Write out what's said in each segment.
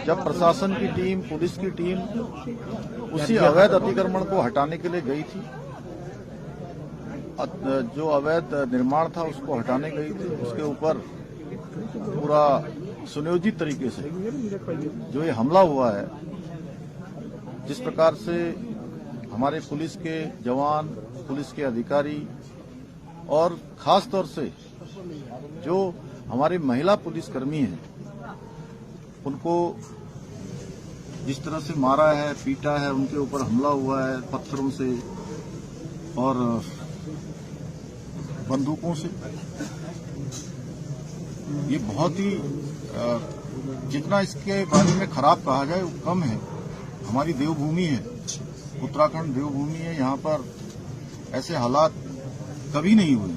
जब प्रशासन की टीम, पुलिस की टीम उसी अवैध अतिक्रमण को हटाने के लिए गई थी, जो अवैध निर्माण था उसको हटाने गई थी, उसके ऊपर पूरा सुनियोजित तरीके से जो ये हमला हुआ है, जिस प्रकार से हमारे पुलिस के जवान, पुलिस के अधिकारी और खास तौर से जो हमारे महिला पुलिसकर्मी हैं, उनको जिस तरह से मारा है, पीटा है, उनके ऊपर हमला हुआ है पत्थरों से और बंदूकों से, ये बहुत ही जितना इसके बारे में खराब कहा जाए वो कम है। हमारी देवभूमि है, उत्तराखंड देवभूमि है, यहाँ पर ऐसे हालात कभी नहीं हुए।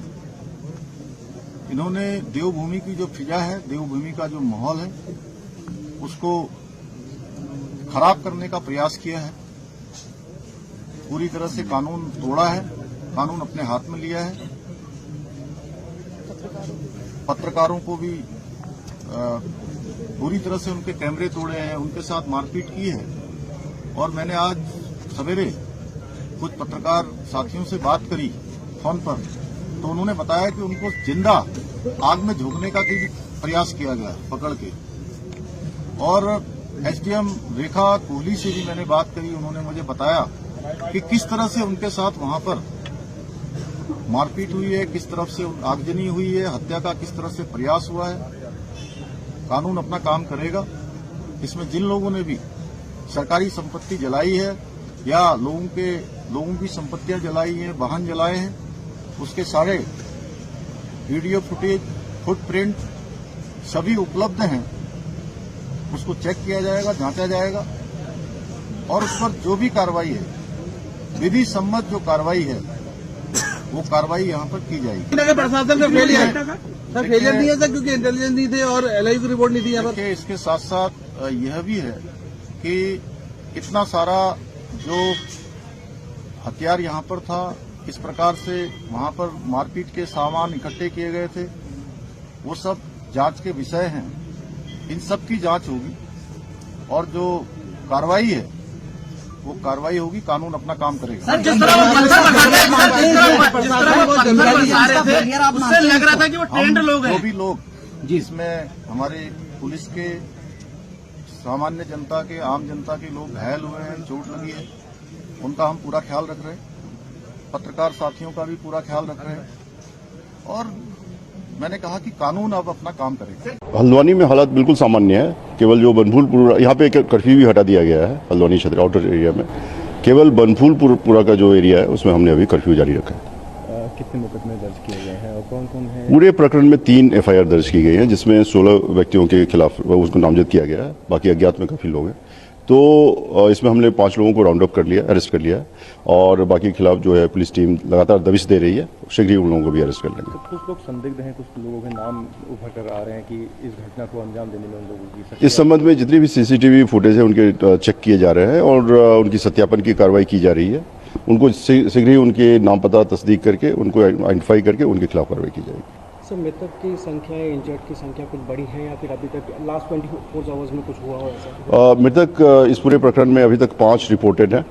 इन्होंने देवभूमि की जो फिजा है, देवभूमि का जो माहौल है, उसको खराब करने का प्रयास किया है। पूरी तरह से कानून तोड़ा है, कानून अपने हाथ में लिया है। पत्रकारों को भी पूरी तरह से उनके कैमरे तोड़े हैं, उनके साथ मारपीट की है। और मैंने आज सवेरे कुछ पत्रकार साथियों से बात करी फोन पर, तो उन्होंने बताया कि उनको जिंदा आग में झोंकने का भी प्रयास किया गया पकड़ के। और एसडीएम रेखा कोहली से भी मैंने बात करी, उन्होंने मुझे बताया कि किस तरह से उनके साथ वहां पर मारपीट हुई है, किस तरफ से आगजनी हुई है, हत्या का किस तरह से प्रयास हुआ है। कानून अपना काम करेगा। इसमें जिन लोगों ने भी सरकारी संपत्ति जलाई है या लोगों की संपत्तियां जलाई हैं, वाहन जलाए हैं, उसके सारे वीडियो फुटेज, फुटप्रिंट सभी उपलब्ध हैं। उसको चेक किया जाएगा, जांचा जाएगा और उस पर जो भी कार्रवाई है, विधि सम्मत जो कार्रवाई है, वो कार्रवाई यहाँ पर की जाएगी। प्रशासन का फेलियर नहीं है सर, क्योंकि इंटेलिजेंस नहीं थे और एलआई की रिपोर्ट नहीं थी यहाँ पर। इसके साथ साथ यह भी है कि इतना सारा जो हथियार यहाँ पर था, किस प्रकार से वहाँ पर मारपीट के सामान इकट्ठे किए गए थे, वो सब जांच के विषय हैं। इन सब की जांच होगी और जो कार्रवाई है वो कार्रवाई होगी। कानून अपना काम करेगा। सर, जिस तरह उससे लग रहा था कि वो ट्रेंड लोग हैं। जो भी लोग जिसमें हमारे पुलिस के, सामान्य जनता के, आम जनता के लोग घायल हुए हैं, चोट लगी है, उनका हम पूरा ख्याल रख रहे हैं। पत्रकार साथियों का भी पूरा ख्याल रख रहे हैं और मैंने कहा कि कानून अब अपना काम करेगा। हल्द्वानी में हालात बिल्कुल सामान्य है। केवल जो बनफूलपुर, यहाँ पे कर्फ्यू भी हटा दिया गया है हल्द्वानी क्षेत्र आउटर एरिया में। केवल बनफूलपुरा का जो एरिया है उसमें हमने अभी कर्फ्यू जारी रखा है। कितने मुकदमे दर्ज किए गए हैं और कौन कौन है? पूरे प्रकरण में 3 एफआईआर दर्ज की गई हैं, जिसमें 16 व्यक्तियों के खिलाफ उसको नामजद किया गया है। बाकी अज्ञात में काफी लोग हैं। तो इसमें हमने 5 लोगों को राउंड अप कर लिया, अरेस्ट कर लिया है और बाकी के खिलाफ जो है पुलिस टीम लगातार दबिश दे रही है। शीघ्र ही उन लोगों को भी अरेस्ट कर लेंगे। कुछ लोग संदिग्ध हैं, कुछ लोगों के नाम उभर कर आ रहे हैं कि इस घटना को अंजाम देने में उन लोगों की। इस संबंध में जितनी भी सीसीटीवी फुटेज है उनके चेक किए जा रहे हैं और उनकी सत्यापन की कार्रवाई की जा रही है। उनको शीघ्र ही उनके नाम पता तस्दीक करके उनको आइडेंटिफाई करके उनके खिलाफ कार्रवाई की जाएगी। सर, मृतक की संख्या या इंजर्ड की संख्या कुछ बड़ी है या फिर अभी तक लास्ट 24 आवर्स में कुछ हुआ हो ऐसा? मृतक इस पूरे प्रकरण में अभी तक 5 रिपोर्टेड हैं।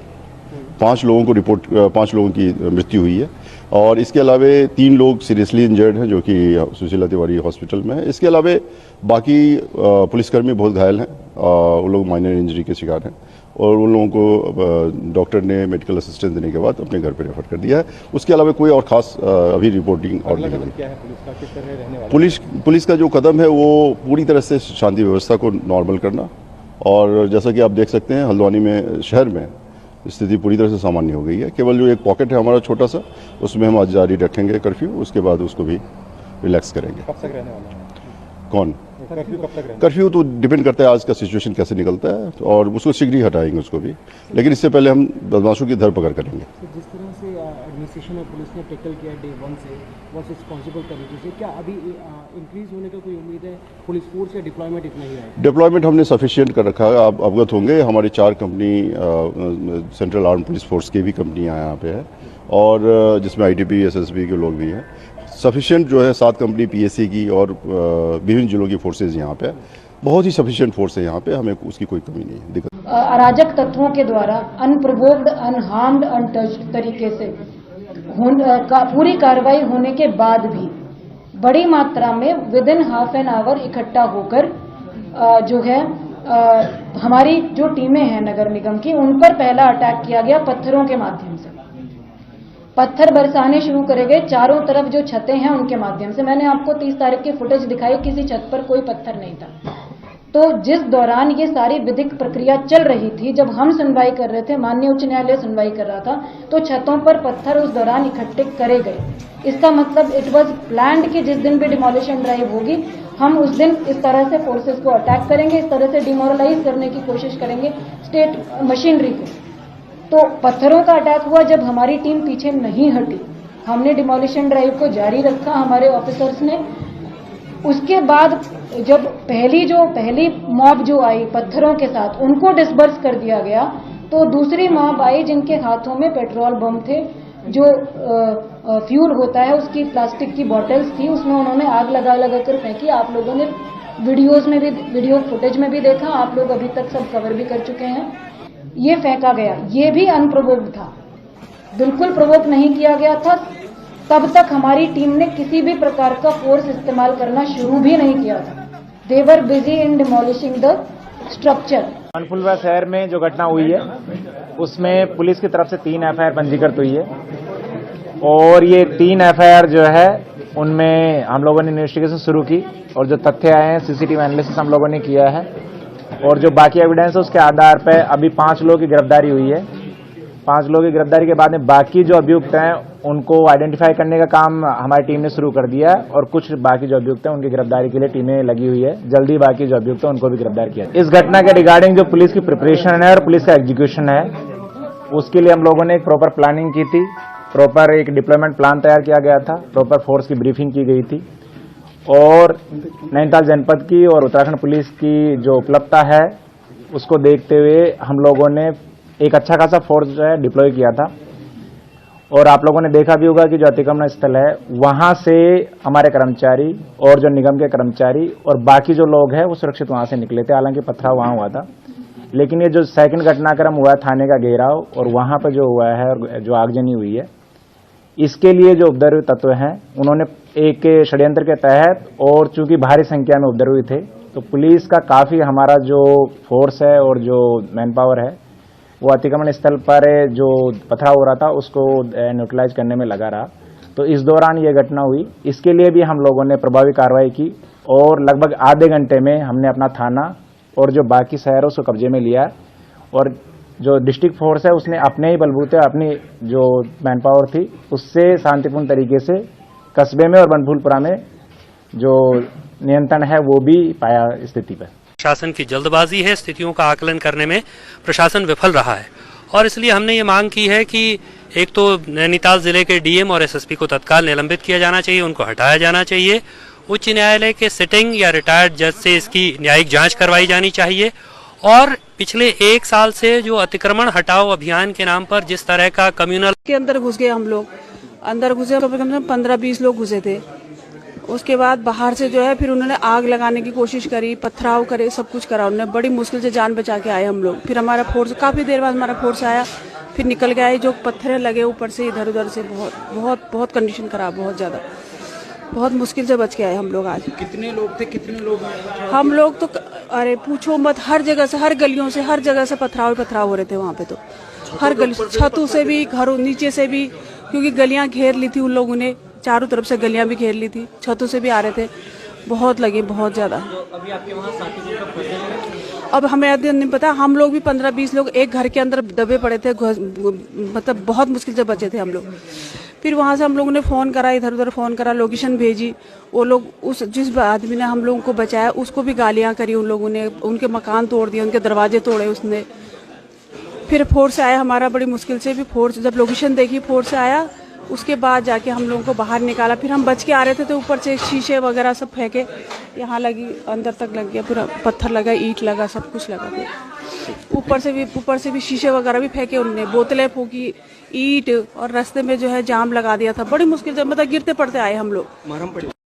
5 लोगों की मृत्यु हुई है और इसके अलावा 3 लोग सीरियसली इंजर्ड हैं जो कि सुशीला तिवारी हॉस्पिटल में है। इसके अलावा बाकी पुलिसकर्मी बहुत घायल हैं, वो लोग माइनर इंजरी के शिकार हैं और उन लोगों को डॉक्टर ने मेडिकल असिस्टेंस देने के बाद अपने घर पर रेफर कर दिया है। उसके अलावा कोई और खास अभी रिपोर्टिंग और नहीं है। क्या है पुलिस का, किस तरह रहने वाला? पुलिस का जो कदम है वो पूरी तरह से शांति व्यवस्था को नॉर्मल करना और जैसा कि आप देख सकते हैं हल्द्वानी में शहर में स्थिति पूरी तरह से सामान्य हो गई है। केवल जो एक पॉकेट है हमारा छोटा सा, उसमें हम आज जारी रखेंगे कर्फ्यू, उसके बाद उसको भी रिलैक्स करेंगे। कब तक रहने वाला है? कौन? कर्फ्यू कब तक रहेगा? कर्फ्यू तो डिपेंड करता है आज का सिचुएशन कैसे निकलता है और उसको शीघ्र ही हटाएंगे उसको भी, लेकिन इससे पहले हम बदमाशों की धरपकड़ करेंगे। तो जिस तरह से एडमिनिस्ट्रेशन और पुलिस ने टैकल किया डे 1 से बहुत रिस्पॉन्सिबल तरीके से, क्या अभी इंक्रीज होने का कोई उम्मीद है? पुलिस फोर्स या डिप्लॉयमेंट इतना ही है? डिप्लॉयमेंट हमने सफिशिएंट कर रखा है। आप अवगत होंगे हमारी 4 company central arm police force की भी कंपनियाँ यहाँ पे है और जिसमें ITP SSB के लोग भी हैं। सफिशिएंट जो है 7 कंपनी PSC की और विभिन्न जिलों की फोर्सेज यहाँ पे है। बहुत ही सफिशिएंट फोर्स है यहाँ पे, हमें उसकी कोई कमी नहीं है, दिक्कत। अराजक तत्वों के द्वारा अनप्रोवोक्ड, अनहार्म्ड, अनटच्ड तरीके से पूरी कार्रवाई होने के बाद भी बड़ी मात्रा में with in half an hour इकट्ठा होकर जो है हमारी जो टीमें हैं नगर निगम की, उन पर पहला अटैक किया गया पत्थरों के माध्यम से। पत्थर बरसाने शुरू करे गए चारों तरफ, जो छतें हैं उनके माध्यम से। मैंने आपको 30 तारीख की फुटेज दिखाई, किसी छत पर कोई पत्थर नहीं था। तो जिस दौरान ये सारी विधिक प्रक्रिया चल रही थी, जब हम सुनवाई कर रहे थे, माननीय उच्च न्यायालय सुनवाई कर रहा था, तो छतों पर पत्थर उस दौरान इकट्ठे करे गए। इसका मतलब इट वाज प्लान्ड कि जिस दिन भी डिमोलिशन ड्राइव होगी, हम उस दिन इस तरह से फोर्सेस को अटैक करेंगे, इस तरह से डिमोरलाइज करने की कोशिश करेंगे स्टेट मशीनरी को। तो पत्थरों का अटैक हुआ जब हमारी टीम पीछे नहीं हटी, हमने डिमोलिशन ड्राइव को जारी रखा हमारे ऑफिसर्स ने। उसके बाद जब पहली मॉब जो आई पत्थरों के साथ, उनको डिस्बर्स कर दिया गया, तो दूसरी मॉब आई जिनके हाथों में पेट्रोल बम थे, जो फ्यूल होता है उसकी प्लास्टिक की बॉटल्स थी, उसमें उन्होंने आग लगा कर फेंकी। आप लोगों ने वीडियो फुटेज में भी देखा, आप लोग अभी तक सब कवर भी कर चुके हैं। ये फेंका गया, ये भी अनप्रोवोक्ड था, बिल्कुल प्रोवोक नहीं किया गया था। तब तक हमारी टीम ने किसी भी प्रकार का फोर्स इस्तेमाल करना शुरू भी नहीं किया था। They were busy in demolishing the structure. मनफुलवा शहर में जो घटना हुई है उसमें पुलिस की तरफ से 3 एफआईआर पंजीकृत हुई है, और ये 3 एफआईआर जो है उनमें हम लोगों ने इन्वेस्टिगेशन शुरू की, और जो तथ्य आए हैं सीसीटीवी एनालिसिस हम लोगों ने किया है, और जो बाकी एविडेंस है उसके आधार पर अभी 5 लोगों की गिरफ्तारी हुई है। 5 लोगों की गिरफ्तारी के बाद में बाकी जो अभियुक्त हैं उनको आइडेंटिफाई करने का काम हमारी टीम ने शुरू कर दिया है, और कुछ बाकी जो अभियुक्त हैं उनकी गिरफ्तारी के लिए टीमें लगी हुई है। जल्दी बाकी जो अभियुक्त हैं उनको भी गिरफ्तार किया। इस घटना के रिगार्डिंग जो पुलिस की प्रिपरेशन है और पुलिस का एग्जीक्यूशन है, उसके लिए हम लोगों ने एक प्रॉपर प्लानिंग की थी, प्रॉपर एक डिप्लॉयमेंट प्लान तैयार किया गया था, प्रॉपर फोर्स की ब्रीफिंग की गई थी, और नैनीताल जनपद की और उत्तराखंड पुलिस की जो उपलब्धता है उसको देखते हुए हम लोगों ने एक अच्छा खासा फोर्स जो है डिप्लॉय किया था। और आप लोगों ने देखा भी होगा कि जो अतिक्रमण स्थल है वहां से हमारे कर्मचारी और जो निगम के कर्मचारी और बाकी जो लोग हैं वो सुरक्षित वहां से निकले थे, हालांकि पथराव वहां हुआ था। लेकिन ये जो सेकंड घटनाक्रम हुआ है थाने का घेराव और वहां पर जो हुआ है और जो आगजनी हुई है, इसके लिए जो उपद्रवी तत्व हैं उन्होंने एक षड्यंत्र के तहत, और चूंकि भारी संख्या में उपद्रवी थे, तो पुलिस का काफी हमारा जो फोर्स है और जो मैन पावर है वो अतिक्रमण स्थल पर जो पथराव हो रहा था उसको न्यूट्रलाइज करने में लगा रहा। तो इस दौरान ये घटना हुई, इसके लिए भी हम लोगों ने प्रभावी कार्रवाई की, और लगभग आधे घंटे में हमने अपना थाना और जो बाकी शहर उसको कब्जे में लिया, और जो डिस्ट्रिक्ट फोर्स है उसने अपने ही बलबूते अपनी जो मैन पावर थी उससे शांतिपूर्ण तरीके से कस्बे में और बनभूलपुरा में जो नियंत्रण है वो भी पाया स्थिति पर। प्रशासन की जल्दबाजी है, स्थितियों का आकलन करने में प्रशासन विफल रहा है, और इसलिए हमने ये मांग की है कि एक तो नैनीताल जिले के डीएम और एसएसपी को तत्काल निलंबित किया जाना चाहिए, उनको हटाया जाना चाहिए। उच्च न्यायालय के सिटिंग या रिटायर्ड जज से इसकी न्यायिक जांच करवाई जानी चाहिए, और पिछले 1 साल से जो अतिक्रमण हटाओ अभियान के नाम पर जिस तरह का कम्युनल के अंदर घुस गए, हम लोग अंदर घुसे, कम से कम 15-20 लोग घुसे थे। उसके बाद बाहर से जो है फिर उन्होंने आग लगाने की कोशिश करी, पथराव करे, सब कुछ करा उन्होंने। बड़ी मुश्किल से जान बचा के आए हम लोग। फिर हमारा फोर्स काफी देर बाद हमारा फोर्स आया, फिर निकल गया। जो पत्थर लगे ऊपर से इधर उधर से, बहुत कंडीशन खराब, बहुत ज्यादा, बहुत मुश्किल से बच के आए हम लोग। आज कितने लोग थे, कितने लोग? हम लोग तो अरे पूछो मत, हर जगह से, हर गलियों से, हर जगह से पथराव हो रहे थे वहाँ पे। तो हर गली, छतों से भी, घरों नीचे से भी, क्योंकि गलियां घेर ली थी उन लोगों ने, चारों तरफ से गलियां भी घेर ली थी, छतों से भी आ रहे थे, बहुत लगे, बहुत ज्यादा। अभी आपके वहाँ साथी अब हमें नहीं पता, हम लोग भी 15-20 लोग एक घर के अंदर दबे पड़े थे, मतलब बहुत मुश्किल से बचे थे हम लोग। फिर वहाँ से हम लोगों ने फोन करा, इधर उधर फोन करा, लोकेशन भेजी। वो लोग उस जिस आदमी ने हम लोगों को बचाया उसको भी गालियां करी उन लोगों ने, उनके मकान तोड़ दिए, उनके दरवाजे तोड़े उसने। फिर फोर्स आया हमारा, बड़ी मुश्किल से भी फोर्स, जब लोकेशन देखी फोर्स आया, उसके बाद जाके हम लोगों को बाहर निकाला। फिर हम बच के आ रहे थे तो ऊपर से शीशे वगैरह सब फेंके, यहाँ लगी, अंदर तक लग गया, पूरा पत्थर लगा, ईंट लगा, सब कुछ लगा। ऊपर से भी शीशे वगैरह भी फेंके उनने, बोतलें फूकी, ईंट, और रास्ते में जो है जाम लगा दिया था। बड़ी मुश्किल से, मतलब गिरते पड़ते आए हम लोग।